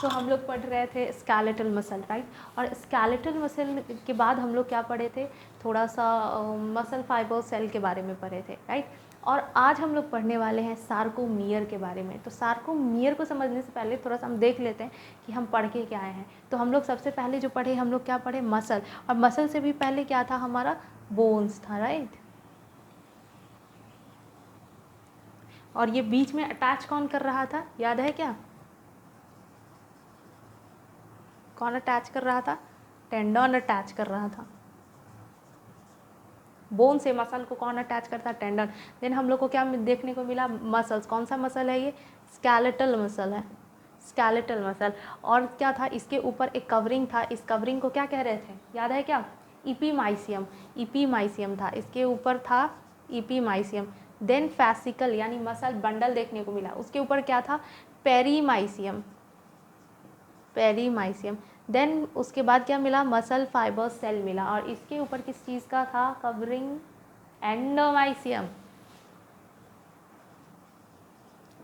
सो हम लोग पढ़ रहे थे स्केलेटल मसल, राइट। और स्केलेटल मसल के बाद हम लोग क्या पढ़े थे, थोड़ा सा मसल फाइबर सेल के बारे में पढ़े थे, राइट। और आज हम लोग पढ़ने वाले हैं सार्कोमियर के बारे में। तो सार्कोमियर को समझने से पहले थोड़ा सा हम देख लेते हैं कि हम पढ़ के क्या आए हैं। तो हम लोग सबसे पहले जो पढ़े, हम लोग क्या पढ़े, मसल। और मसल से भी पहले क्या था हमारा, बोन्स था, राइट। और ये बीच में अटैच कौन कर रहा था, याद है क्या, कौन अटैच कर रहा था, टेंडन अटैच कर रहा था। बोन से मसल को कौन अटैच करता है, टेंडन। देन हम लोग को क्या देखने को मिला, मसल्स। कौन सा मसल है ये, स्केलेटल मसल है, स्केलेटल मसल। और क्या था, इसके ऊपर एक कवरिंग था, इस कवरिंग को क्या कह रहे थे, याद है क्या, इपीमाइसियम, इपीमाइसियम था, इसके ऊपर था इपीमाइसियम। देन फैसिकल यानी मसल बंडल देखने को मिला, उसके ऊपर क्या था, पेरीमाइसियम, पेरीमाइसियम। देन उसके बाद क्या मिला, मसल फाइबर सेल मिला। और इसके ऊपर किस चीज़ का था covering, endomysium,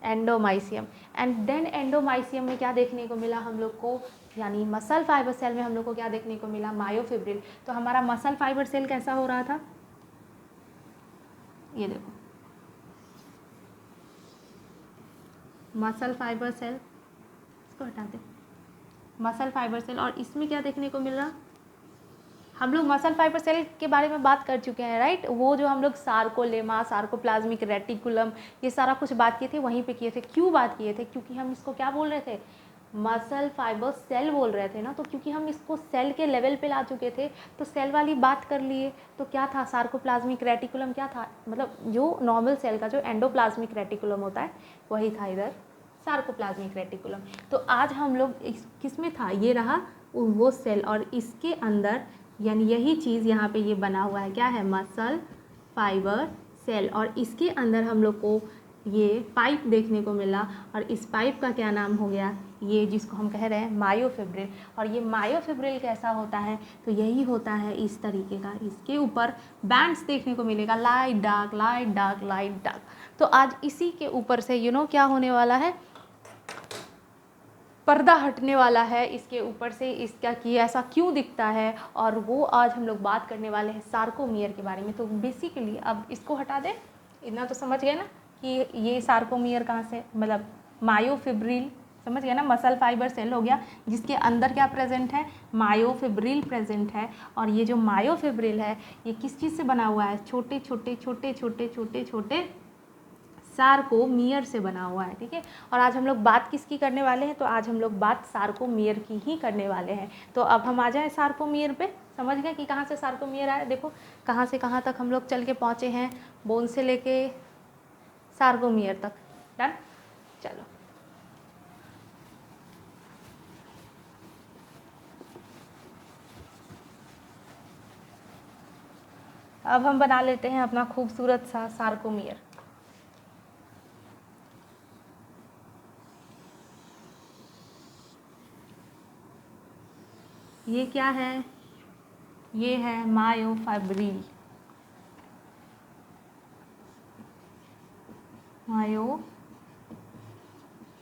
endomysium. And then endomysium में क्या देखने को मिला हम लोग को, यानी मसल फाइबर सेल में हम लोग को क्या देखने को मिला, मायोफिब्रिल। तो हमारा मसल फाइबर सेल कैसा हो रहा था, ये देखो, मसल फाइबर सेल, इसको हटा दे, मसल फाइबर सेल। और इसमें क्या देखने को मिल रहा, हम लोग मसल फाइबर सेल के बारे में बात कर चुके हैं, राइट। वो जो हम लोग सार्कोलेमा, सार्कोप्लाज्मिक रेटिकुलम, ये सारा कुछ बात किए थे, वहीं पे किए थे। क्यों बात किए थे, क्योंकि हम इसको क्या बोल रहे थे, मसल फाइबर सेल बोल रहे थे ना। तो क्योंकि हम इसको सेल के लेवल पे ला चुके थे, तो सेल वाली बात कर लिए। तो क्या था, सार्कोप्लाज्मिक रेटिकुलम क्या था, मतलब जो नॉर्मल सेल का जो एंडोप्लाज्मिक रेटिकुलम होता है वही था इधर सार्कोप्लाज्मिक रेटिकुलम। तो आज हम लोग किस में था, ये रहा वो सेल, और इसके अंदर यानी यही चीज़ यहाँ पे ये बना हुआ है, क्या है, मसल फाइबर सेल। और इसके अंदर हम लोग को ये पाइप देखने को मिला, और इस पाइप का क्या नाम हो गया, ये जिसको हम कह रहे हैं मायोफिब्रिल। और ये मायोफिब्रिल कैसा होता है, तो यही होता है इस तरीके का, इसके ऊपर बैंड्स देखने को मिलेगा, light dark, light dark, light dark. तो आज इसी के ऊपर से क्या होने वाला है, पर्दा हटने वाला है इसके ऊपर से, इसका कि ऐसा क्यों दिखता है। और वो आज हम लोग बात करने वाले हैं सार्कोमियर के बारे में। तो बेसिकली अब इसको हटा दें, इतना तो समझ गए ना कि ये सार्कोमियर कहाँ से, मतलब मायोफिब्रिल, समझ गए ना, मसल फाइबर सेल हो गया जिसके अंदर क्या प्रेजेंट है, मायोफिब्रिल प्रेजेंट है। और ये जो मायोफिब्रिल है ये किस चीज़ से बना हुआ है, छोटे छोटे छोटे छोटे छोटे छोटे सार्कोमियर से बना हुआ है, ठीक है। और आज हम लोग बात किसकी करने वाले हैं, तो आज हम लोग बात सार्कोमियर की ही करने वाले हैं। तो अब हम आ जाएं सार्कोमियर पे, समझ गए कि कहाँ से सार्कोमियर आया। देखो कहाँ से कहाँ तक हम लोग चल के पहुँचे हैं, बोन से लेके सार्कोमियर तक, डन। चलो अब हम बना लेते हैं अपना खूबसूरत सा सार्कोमियर। ये क्या है, ये है मायोफिब्रिल,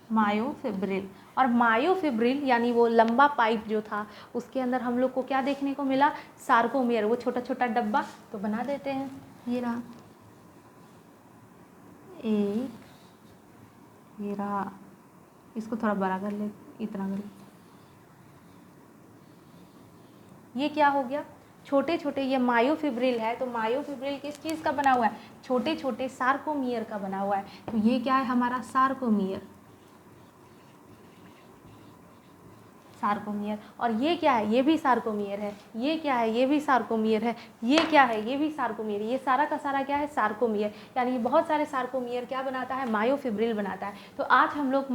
मायोफिब्रिल। और मायोफिब्रिल यानी वो लंबा पाइप जो था, उसके अंदर हम लोग को क्या देखने को मिला, सार्कोमियर, वो छोटा छोटा डब्बा। तो बना देते हैं, ये रहा एक, ये रहा, इसको थोड़ा बड़ा कर ले, इतना कर ले, ये क्या हो गया, छोटे छोटे, ये मायोफिब्रिल है। तो मायोफिब्रिल किस चीज़ का बना हुआ है, छोटे छोटे सार्कोमियर का बना हुआ है। तो ये क्या है हमारा सार्कोमियर, सार्कोमियर। और ये क्या है, ये भी सार्कोमियर है, ये क्या है, ये भी सार्कोमियर है, ये क्या है, ये भी सार्कोमियर। ये सारा का सारा क्या है, सार्कोमियर। यानी बहुत सारे सार्कोमियर क्या बनाता है, मायोफिब्रिल बनाता है। तो आज हम लोग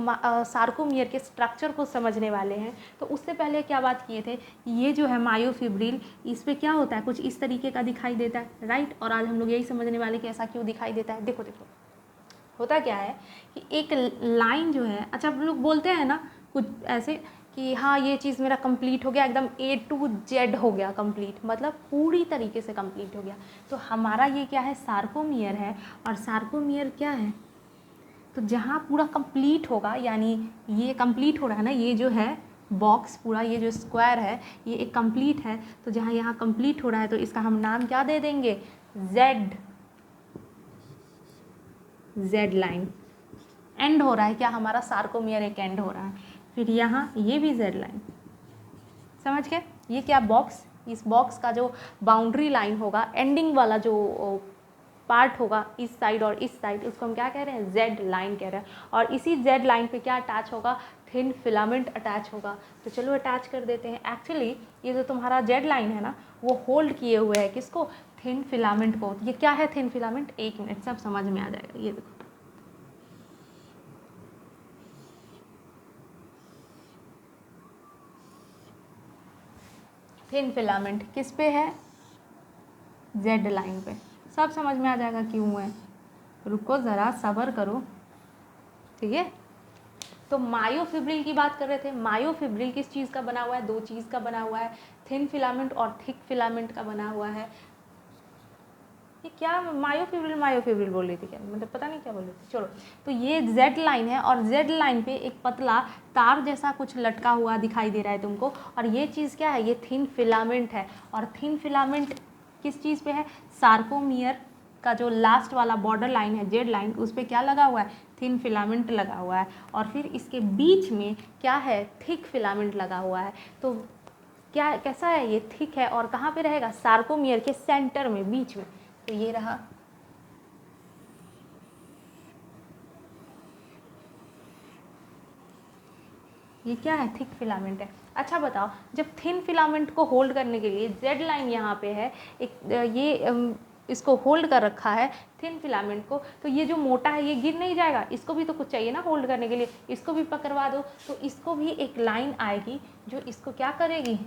सार्कोमियर के स्ट्रक्चर को समझने वाले हैं। तो उससे पहले क्या बात किए थे, ये जो है मायोफिब्रिल, इस पर क्या होता है, कुछ इस तरीके का दिखाई देता है, राइट। और आज हम लोग यही समझने वाले कि ऐसा क्यों दिखाई देता है। देखो देखो होता क्या है कि एक लाइन जो है, अच्छा हम लोग बोलते हैं ना कुछ ऐसे कि हाँ ये चीज़ मेरा कंप्लीट हो गया, एकदम A to Z हो गया कंप्लीट, मतलब पूरी तरीके से कंप्लीट हो गया। तो हमारा ये क्या है, सार्कोमियर है। और सार्कोमियर क्या है, तो जहाँ पूरा कंप्लीट होगा, यानी ये कंप्लीट हो रहा है ना, ये जो है बॉक्स पूरा, ये जो स्क्वायर है ये एक कंप्लीट है, तो जहाँ यहाँ कंप्लीट हो रहा है तो इसका हम नाम क्या दे देंगे, जेड, जेड लाइन। एंड हो रहा है क्या हमारा, सार्कोमियर एक एंड हो रहा है। फिर यहाँ ये भी जेड लाइन, समझ गए। ये क्या बॉक्स, इस बॉक्स का जो बाउंड्री लाइन होगा, एंडिंग वाला जो पार्ट होगा इस साइड और इस साइड, उसको हम क्या कह रहे हैं, जेड लाइन कह रहे हैं। और इसी जेड लाइन पे क्या अटैच होगा, थिन फिलामेंट अटैच होगा। तो चलो अटैच कर देते हैं। एक्चुअली ये जो तुम्हारा जेड लाइन है ना, वो होल्ड किए हुए है किसको, थिन फिलामेंट को। ये क्या है थिन फिलामेंट, एक मिनट सब समझ में आ जाएगा। ये देखो, थिन फिलामेंट किस पे है, जेड लाइन पे। सब समझ में आ जाएगा क्यों है, रुको ज़रा सब्र करो, ठीक है। तो मायोफिब्रिल की बात कर रहे थे। मायोफिब्रिल किस चीज़ का बना हुआ है, दो चीज़ का बना हुआ है, थिन फिलामेंट और थिक फिलामेंट का बना हुआ है। ये क्या मायोफिब्रिल मायोफिब्रिल बोल रही थी क्या, मतलब पता नहीं क्या बोल रही थी, चलो। तो ये जेड लाइन है और जेड लाइन पे एक पतला तार जैसा कुछ लटका हुआ दिखाई दे रहा है तुमको, और ये चीज़ क्या है, ये थिन फिलामेंट है। और थिन फिलामेंट किस चीज़ पे है, सार्कोमियर का जो लास्ट वाला बॉर्डर लाइन है जेड लाइन, उस पर क्या लगा हुआ है, थिन फिलामेंट लगा हुआ है। और फिर इसके बीच में क्या है, थिक फिलामेंट लगा हुआ है। तो क्या कैसा है, ये थिक है और कहाँ पे रहेगा, सार्कोमियर के सेंटर में, बीच में। तो ये रहा, ये क्या है, थिक फिलामेंट है। अच्छा बताओ, जब थिन फिलामेंट को होल्ड करने के लिए जेड लाइन यहाँ पे है, एक ये इसको होल्ड कर रखा है थिन फिलामेंट को, तो ये जो मोटा है ये गिर नहीं जाएगा, इसको भी तो कुछ चाहिए ना होल्ड करने के लिए, इसको भी पकड़वा दो। तो इसको भी एक लाइन आएगी जो इसको क्या करेगी,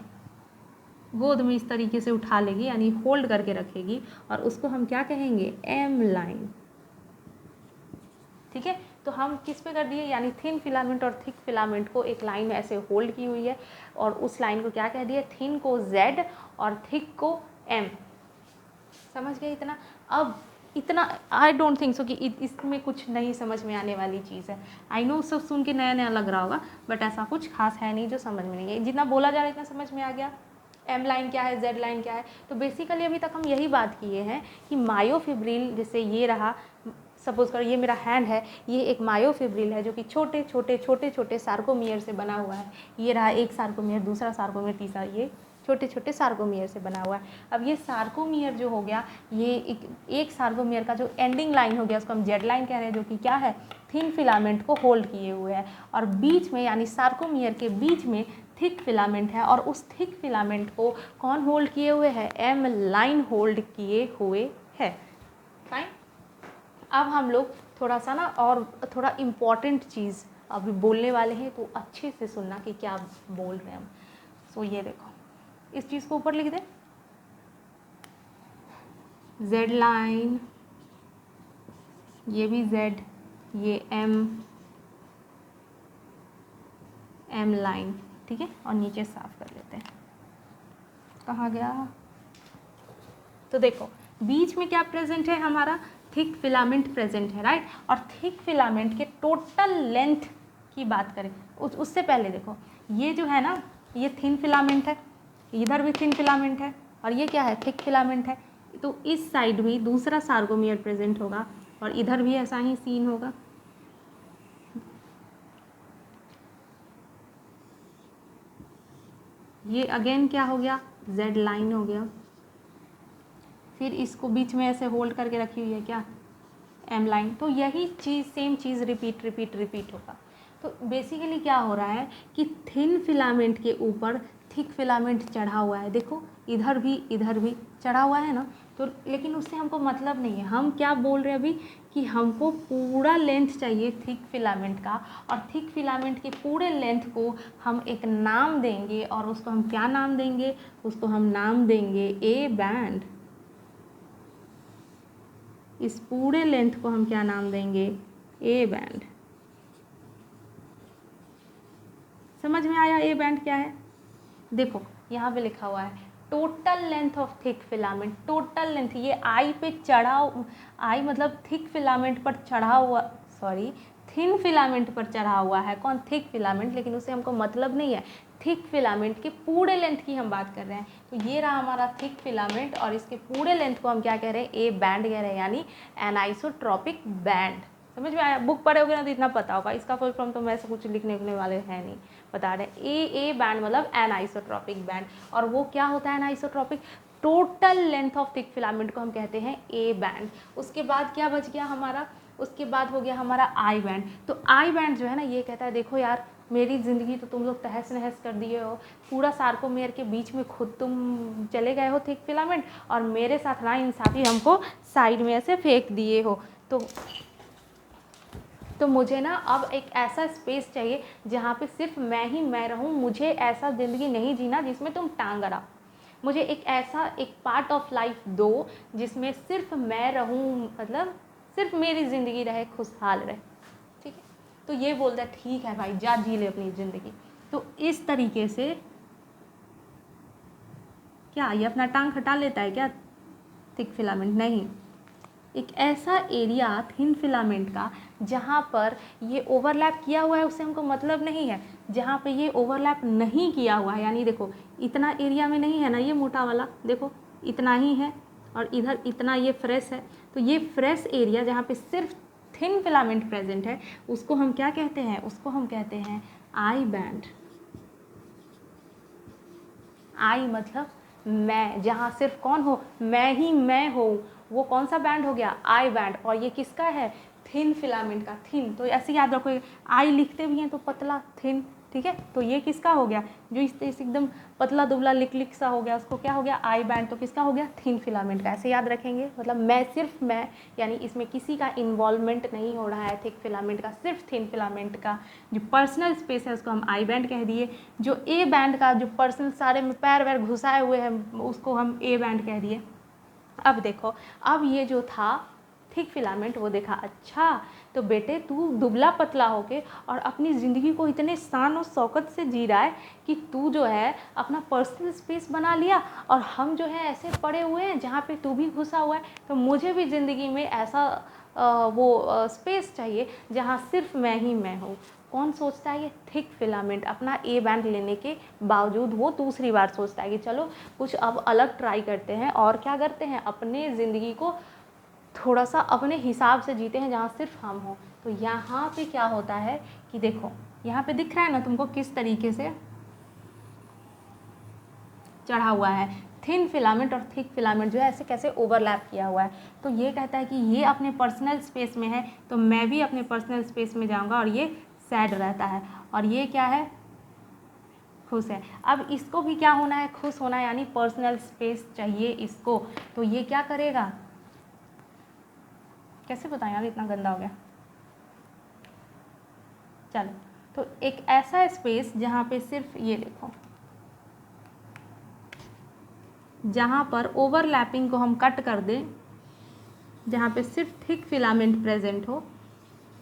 गोद में इस तरीके से उठा लेगी, यानी होल्ड करके रखेगी, और उसको हम क्या कहेंगे, एम लाइन, ठीक है। तो हम किस पे कर दिए, यानी थिन फिलामेंट और थिक फिलामेंट को एक लाइन ऐसे होल्ड की हुई है, और उस लाइन को क्या कह दिया, थिन को जेड और थिक को एम। समझ गए इतना। अब इतना आई डोंट थिंक सो कि इसमें कुछ नहीं समझ में आने वाली चीज़ है। आई नो सब सुन के नया नया लग रहा होगा, बट ऐसा कुछ खास है नहीं जो समझ में नहीं है। जितना बोला जा रहा है इतना समझ में आ गया। एम लाइन क्या है, जेड लाइन क्या है। तो बेसिकली अभी तक हम यही बात किए हैं कि मायोफिब्रिल, जैसे ये रहा, सपोज करो ये मेरा हैंड है, ये एक मायोफिब्रिल है जो कि छोटे छोटे छोटे छोटे सार्कोमियर से बना हुआ है। ये रहा एक सार्कोमियर, दूसरा सार्कोमियर, तीसरा, ये छोटे छोटे सार्कोमियर से बना हुआ है। अब ये सार्कोमियर जो हो गया, ये एक सार्कोमियर का जो एंडिंग लाइन हो गया उसको हम जेड लाइन कह रहे हैं, जो कि क्या है, थिन फिलामेंट को होल्ड किए हुए है। और बीच में, यानी सार्कोमियर के बीच में थिक फिलामेंट है, और उस थिक फिलामेंट को कौन होल्ड किए हुए है, एम लाइन होल्ड किए हुए है। फाइन। अब हम लोग थोड़ा सा ना और थोड़ा इम्पॉर्टेंट चीज़ अभी बोलने वाले हैं, तो अच्छे से सुनना कि क्या बोल रहे हैं हम। सो ये देखो, इस चीज़ को ऊपर लिख दें, जेड लाइन, ये भी जेड, ये एम लाइन, ठीक है। और नीचे साफ कर लेते हैं, कहाँ गया। तो देखो बीच में क्या प्रेजेंट है, हमारा थिक फिलामेंट प्रेजेंट है, राइट। और थिक फिलामेंट के टोटल लेंथ की बात करें उससे पहले देखो, ये जो है ना, ये थिन फिलामेंट है, इधर भी थिन फिलामेंट है, और ये क्या है, थिक फिलामेंट है। तो इस साइड भी दूसरा सार्कोमियर प्रेजेंट होगा, और इधर भी ऐसा ही सीन होगा। ये अगेन क्या हो गया, जेड लाइन हो गया। फिर इसको बीच में ऐसे होल्ड करके रखी हुई है क्या, एम लाइन। तो यही चीज़, सेम चीज़ रिपीट होगा। तो बेसिकली क्या हो रहा है कि थिन फिलामेंट के ऊपर थिक फिलामेंट चढ़ा हुआ है, देखो इधर भी चढ़ा हुआ है ना। तो लेकिन उससे हमको मतलब नहीं है, हम क्या बोल रहे हैं अभी कि हमको पूरा लेंथ चाहिए थिक फिलामेंट का, और थिक फिलामेंट के पूरे लेंथ को हम एक नाम देंगे, और उसको हम क्या नाम देंगे, उसको हम नाम देंगे ए बैंड। इस पूरे लेंथ को हम क्या नाम देंगे, ए बैंड। समझ में आया ए बैंड क्या है। देखो यहाँ पे लिखा हुआ है total length of thick filament, total length, ये आई पे चढ़ा, आई मतलब थिक फिलामेंट पर चढ़ा हुआ, सॉरी, थिन फिलामेंट पर चढ़ा हुआ है। कौन? थिक फिलामेंट, लेकिन उसे हमको मतलब नहीं है। थिक फिलामेंट के पूरे लेंथ की हम बात कर रहे हैं। तो ये रहा हमारा थिक फिलामेंट और इसके पूरे लेंथ को हम क्या कह रहे हैं? ए बैंड कह रहे हैं, यानी एनाइसोट्रॉपिक बैंड। समझ में आया? बुक पढ़े होगे ना तो इतना पता होगा। इसका फुल फॉर्म तो मैं ऐसा कुछ लिखने वाले हैं नहीं, बता रहे। ए बैंड मतलब एनाइसोट्रॉपिक बैंड। और वो क्या होता है anisotropic? Total length of thick filament को हम कहते हैं ए बैंड। उसके बाद क्या बच गया हमारा? उसके बाद हो गया हमारा आई बैंड। तो आई बैंड जो है ना, ये कहता है देखो यार, मेरी ज़िंदगी तो तुम लोग तहस नहस कर दिए हो, पूरा सार्कोमेयर के बीच में खुद तुम चले गए हो थिक फिलामेंट, और मेरे साथ ना इंसाफी हमको साइड में ऐसे फेंक दिए हो। तो मुझे ना अब एक ऐसा स्पेस चाहिए जहाँ पे सिर्फ मैं ही मैं रहूँ। मुझे ऐसा ज़िंदगी नहीं जीना जिसमें तुम टांग अड़ाओ। मुझे एक पार्ट ऑफ लाइफ दो जिसमें सिर्फ मैं रहूँ, मतलब सिर्फ मेरी ज़िंदगी रहे, खुशहाल रहे। ठीक है? तो ये बोलता है ठीक है भाई, जा जी ले अपनी ज़िंदगी। तो इस तरीके से क्या ये अपना टांग हटा लेता है क्या थिक फिलामेंट? नहीं। एक ऐसा एरिया थिन फिलामेंट का जहाँ पर ये ओवरलैप किया हुआ है उससे हमको मतलब नहीं है। जहाँ पे ये ओवरलैप नहीं किया हुआ है, यानी देखो इतना एरिया में नहीं है ना ये मोटा वाला, देखो इतना ही है, और इधर इतना ये फ्रेश है। तो ये फ्रेश एरिया जहाँ पे सिर्फ थिन फिलामेंट प्रेजेंट है उसको हम क्या कहते हैं? उसको हम कहते हैं आई बैंड। आई मतलब मैं, जहाँ सिर्फ कौन हो? मैं ही मैं हो। वो कौन सा बैंड हो गया? I band. और ये किसका है? थिन फिलामेंट का। थिन तो ऐसे याद रखो, आई लिखते भी हैं तो पतला, थिन। ठीक है? तो ये किसका हो गया? जो इस एकदम पतला दुबला लिक सा हो गया उसको क्या हो गया? I band. तो किसका हो गया? थिन फिलामेंट का। ऐसे याद रखेंगे, मतलब मैं सिर्फ मैं, यानी इसमें किसी का इन्वॉल्वमेंट नहीं हो रहा है थिक फिलामेंट का, सिर्फ थिन फिलामेंट का जो पर्सनल स्पेस है उसको हम आई बैंड कह दिए। जो ए बैंड का जो पर्सनल सारे में पैर वैर घुसाए हुए हैं उसको हम ए बैंड कह दिए। अब देखो, अब ये जो था थिक फिलामेंट वो देखा, अच्छा तो बेटे तू दुबला पतला होके और अपनी ज़िंदगी को इतने शान और शौकत से जी रहा है कि तू जो है अपना पर्सनल स्पेस बना लिया, और हम जो है ऐसे पड़े हुए हैं जहाँ पे तू भी घुसा हुआ है। तो मुझे भी ज़िंदगी में ऐसा स्पेस चाहिए जहाँ सिर्फ मैं ही मैं हूँ। कौन सोचता है? ये थिक फिलामेंट अपना ए बैंड लेने के बावजूद वो दूसरी बार सोचता है कि चलो कुछ अब अलग ट्राई करते हैं, और क्या करते हैं? अपने ज़िंदगी को थोड़ा सा अपने हिसाब से जीते हैं जहाँ सिर्फ हम हों। तो यहाँ पे क्या होता है कि देखो यहाँ पे दिख रहा है ना तुमको किस तरीके से चढ़ा हुआ है थिन फिलामेंट और थिक फिलामेंट जो है ऐसे कैसे ओवरलैप किया हुआ है। तो ये कहता है कि ये अपने पर्सनल स्पेस में है तो मैं भी अपने पर्सनल स्पेस में जाऊँगा, और ये सैड रहता है, और ये क्या है? खुश है। अब इसको भी क्या होना है? खुश होना है, यानी पर्सनल स्पेस चाहिए इसको। तो ये क्या करेगा? कैसे बताएं यार, इतना गंदा हो गया। चलो, तो एक ऐसा स्पेस जहाँ पे सिर्फ ये देखो, जहाँ पर ओवरलैपिंग को हम कट कर दें, जहाँ पे सिर्फ थिक फिलामेंट प्रेजेंट हो,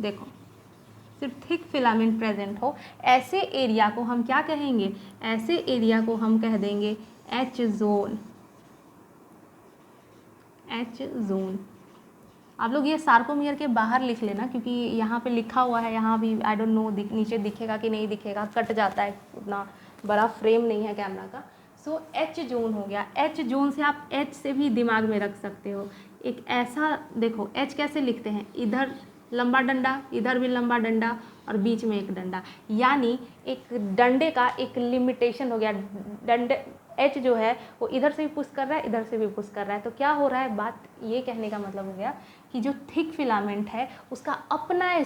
देखो सिर्फ थिक फिलामेंट प्रेजेंट हो, ऐसे एरिया को हम क्या कहेंगे? ऐसे एरिया को हम कह देंगे एच जोन। H zone. आप लोग ये सार्कोमियर के बाहर लिख लेना, क्योंकि यहाँ पे लिखा हुआ है, यहाँ भी आई डोंट नो नीचे दिखेगा कि नहीं दिखेगा, कट जाता है, उतना बड़ा फ्रेम नहीं है कैमरा का। सो एच जोन हो गया। एच जोन से आप एच से भी दिमाग में रख सकते हो। एक ऐसा देखो, एच कैसे लिखते हैं? इधर लंबा डंडा, इधर भी लंबा डंडा, और बीच में एक डंडा, यानी एक डंडे का एक लिमिटेशन हो गया। डंडे एच जो है वो इधर से भी पुश कर रहा है, इधर से भी पुश कर रहा है। तो क्या हो रहा है? बात ये कहने का मतलब हो गया कि जो थिक फिलामेंट है उसका अपना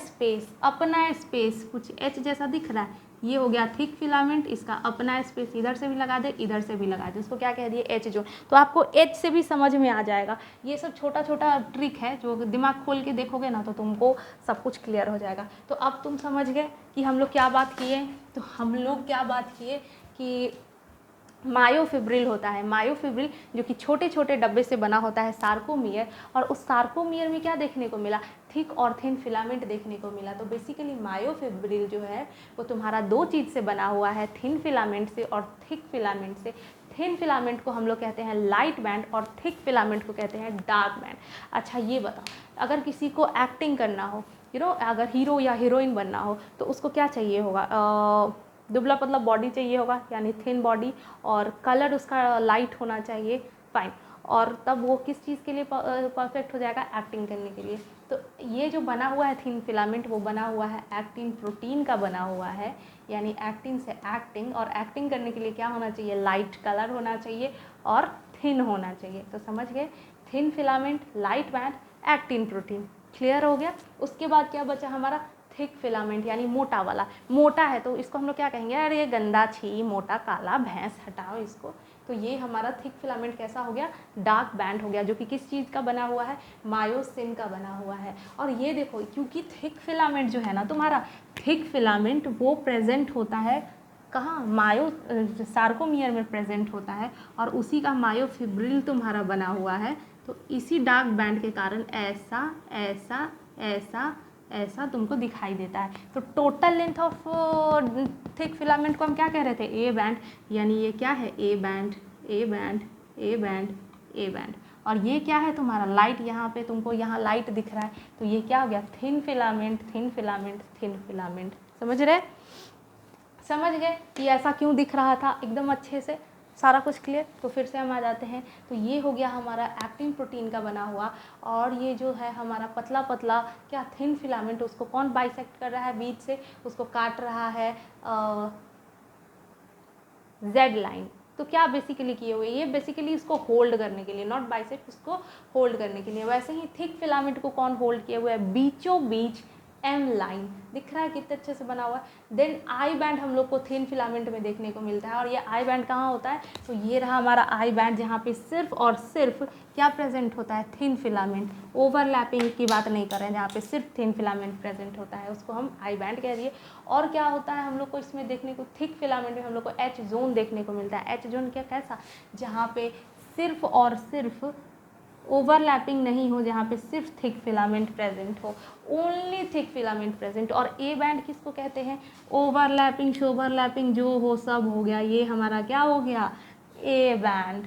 स्पेस कुछ एच जैसा दिख रहा है, ये हो गया थिक फिलामेंट। इसका अपना स्पेस इधर से भी लगा दे, इधर से भी लगा दे, उसको क्या कह दिए? H zone. तो आपको एच से भी समझ में आ जाएगा। ये सब छोटा छोटा ट्रिक है जो दिमाग खोल के देखोगे ना तो तुमको सब कुछ क्लियर हो जाएगा। तो अब तुम समझ गए कि हम लोग क्या बात किए? तो हम लोग क्या बात किए कि मायोफिब्रिल होता है। मायोफिब्रिल जो कि छोटे छोटे डब्बे से बना होता है सार्कोमियर, और उस सार्कोमियर में क्या देखने को मिला? थिक और थिन फिलामेंट देखने को मिला। तो बेसिकली मायोफिब्रिल जो है वो तुम्हारा दो चीज़ से बना हुआ है, थिन फिलामेंट से और थिक फिलामेंट से। थिन फिलामेंट को हम लोग कहते हैं लाइट बैंड और थिक फिलामेंट को कहते हैं डार्क बैंड। अच्छा ये बताओ, अगर किसी को एक्टिंग करना हो यू नो अगर हीरो या हीरोइन बनना हो तो उसको क्या चाहिए होगा, दुबला पतला बॉडी चाहिए होगा, यानी थिन बॉडी, और कलर उसका लाइट होना चाहिए, फाइन। और तब वो किस चीज़ के लिए परफेक्ट हो जाएगा, एक्टिंग करने के लिए। तो ये जो बना हुआ है थिन फिलामेंट, वो बना हुआ है एक्टिन प्रोटीन का बना हुआ है, यानी एक्टिन से एक्टिंग, और एक्टिंग करने के लिए क्या होना चाहिए, लाइट कलर होना चाहिए और थिन होना चाहिए। तो समझ गए, thin filament, light band, actin protein, clear हो गया। उसके बाद क्या बचा हमारा, थिक फिलामेंट, यानी मोटा वाला। मोटा है तो इसको हम लोग क्या कहेंगे, अरे ये गंदा, छी, मोटा, काला, भैंस, हटाओ इसको। तो ये हमारा थिक फिलामेंट कैसा हो गया, डार्क बैंड हो गया, जो कि किस चीज़ का बना हुआ है, मायोसिन का बना हुआ है। और ये देखो, क्योंकि थिक फिलामेंट जो है ना तुम्हारा, थिक फिलामेंट वो प्रेजेंट होता है कहाँ, सार्कोमियर में प्रेजेंट होता है, और उसी का मायोफिब्रिल तुम्हारा बना हुआ है। तो इसी डार्क बैंड के कारण ऐसा ऐसा ऐसा ऐसा तुमको दिखाई देता है। तो total length of thick filament को हम क्या कह रहे थे, ए बैंड, यानी ये क्या है, A band, A band, A band, A band. और ये क्या है तुम्हारा, लाइट, यहाँ पे तुमको यहाँ लाइट दिख रहा है, तो ये क्या हो गया, thin filament, thin filament, thin filament. समझ रहे, समझ गए ये ऐसा क्यों दिख रहा था, एकदम अच्छे से सारा कुछ क्लियर। तो फिर से हम आ जाते हैं, तो ये हो गया हमारा एक्टिन प्रोटीन का बना हुआ, और ये जो है हमारा पतला पतला क्या, थिन फिलामेंट, उसको कौन बाइसेक्ट कर रहा है बीच से, उसको काट रहा है जेड लाइन। तो क्या बेसिकली किए हुए, ये बेसिकली इसको होल्ड करने के लिए, नॉट बाइसेप्ट, उसको होल्ड करने के लिए। वैसे ही थिक फिलामेंट को कौन होल्ड किए हुए है, बीचों बीच एम लाइन, दिख रहा है कितने अच्छे से बना हुआ है। देन आई बैंड हम लोग को थिन फिलामेंट में देखने को मिलता है, और ये आई बैंड कहाँ होता है, तो ये रहा हमारा आई बैंड, जहाँ पे सिर्फ और सिर्फ क्या प्रेजेंट होता है, थिन फिलामेंट। ओवरलैपिंग की बात नहीं कर रहे हैं, जहाँ पे सिर्फ थिन फिलामेंट प्रेजेंट होता है उसको हम आई बैंड कह दिए। और क्या होता है हम लोग को इसमें देखने को, थिक फिलामेंट में हम लोग को एच जोन देखने को मिलता है। एच जोन क्या, कैसा, जहाँ पे सिर्फ और सिर्फ ओवरलैपिंग नहीं हो, जहाँ पे सिर्फ थिक फिलामेंट प्रेजेंट हो, ओनली थिक फिलामेंट प्रेजेंट। और ए बैंड किसको कहते हैं, ओवरलैपिंग शोवरलैपिंग जो हो सब हो गया, ये हमारा क्या हो गया, ए बैंड।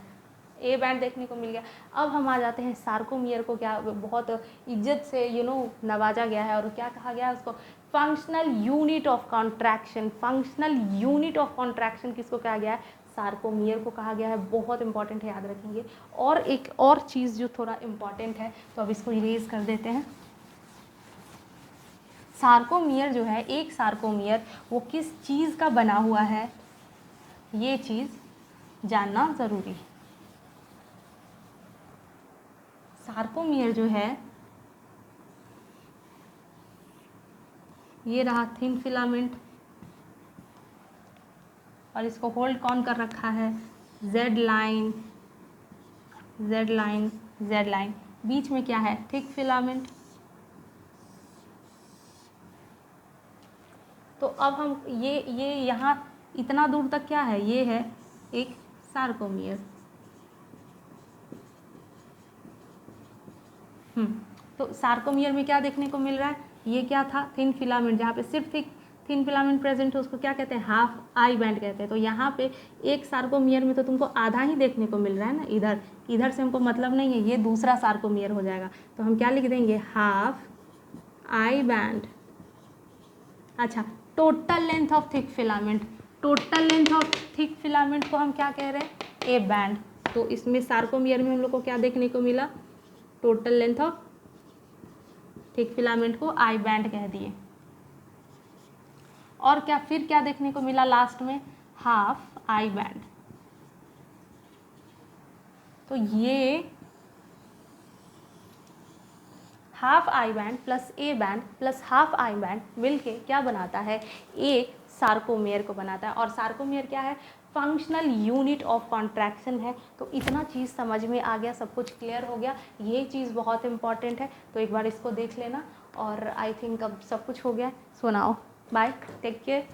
ए बैंड देखने को मिल गया। अब हम आ जाते हैं सार्कोमियर को, क्या बहुत इज्जत से नवाजा गया है, और क्या कहा गया है उसको, functional unit of contraction. Functional unit of contraction किसको कहा गया है, सार्कोमियर को कहा गया है। बहुत इंपॉर्टेंट है, याद रखेंगे। और एक और चीज़ जो थोड़ा इम्पॉर्टेंट है, तो अब इसको इरेज कर देते हैं। सार्कोमियर जो है, एक सार्कोमियर वो किस चीज़ का बना हुआ है, ये चीज़ जानना ज़रूरी है। सार्कोमियर जो है, ये रहा थिन फिलामेंट, और इसको होल्ड कौन कर रखा है, Z line, Z line, Z line. बीच में क्या है, थिक फिलामेंट। तो अब हम ये यहाँ इतना दूर तक क्या है, ये है एक सार्कोमियर। तो सार्कोमियर में क्या देखने को मिल रहा है, ये क्या था, थिन फिलामेंट, जहाँ पे सिर्फ थिन फिलामेंट प्रेजेंट है उसको क्या कहते हैं, हाफ आई बैंड कहते हैं। तो यहाँ पे एक सार्कोमियर में तो तुमको आधा ही देखने को मिल रहा है ना, इधर इधर से हमको मतलब नहीं है, ये दूसरा सार्कोमियर हो जाएगा। तो हम क्या लिख देंगे, हाफ आई बैंड। अच्छा, total length of thick filament, total length of thick filament को हम क्या कह रहे हैं, ए बैंड। तो इसमें सार्कोमियर में हम लोग को क्या देखने को मिला, total length of thick filament को आई बैंड कह दिए। और क्या फिर क्या देखने को मिला लास्ट में, हाफ आई बैंड। तो ये half I band plus A band plus half I band मिलके क्या बनाता है, एक सार्कोमेयर को बनाता है। और सार्कोमेयर क्या है, फंक्शनल यूनिट ऑफ कॉन्ट्रैक्शन है। तो इतना चीज़ समझ में आ गया, सब कुछ क्लियर हो गया। ये चीज़ बहुत इंपॉर्टेंट है, तो एक बार इसको देख लेना। और आई थिंक अब सब कुछ हो गया, सुनाओ, बाय, टेक केयर।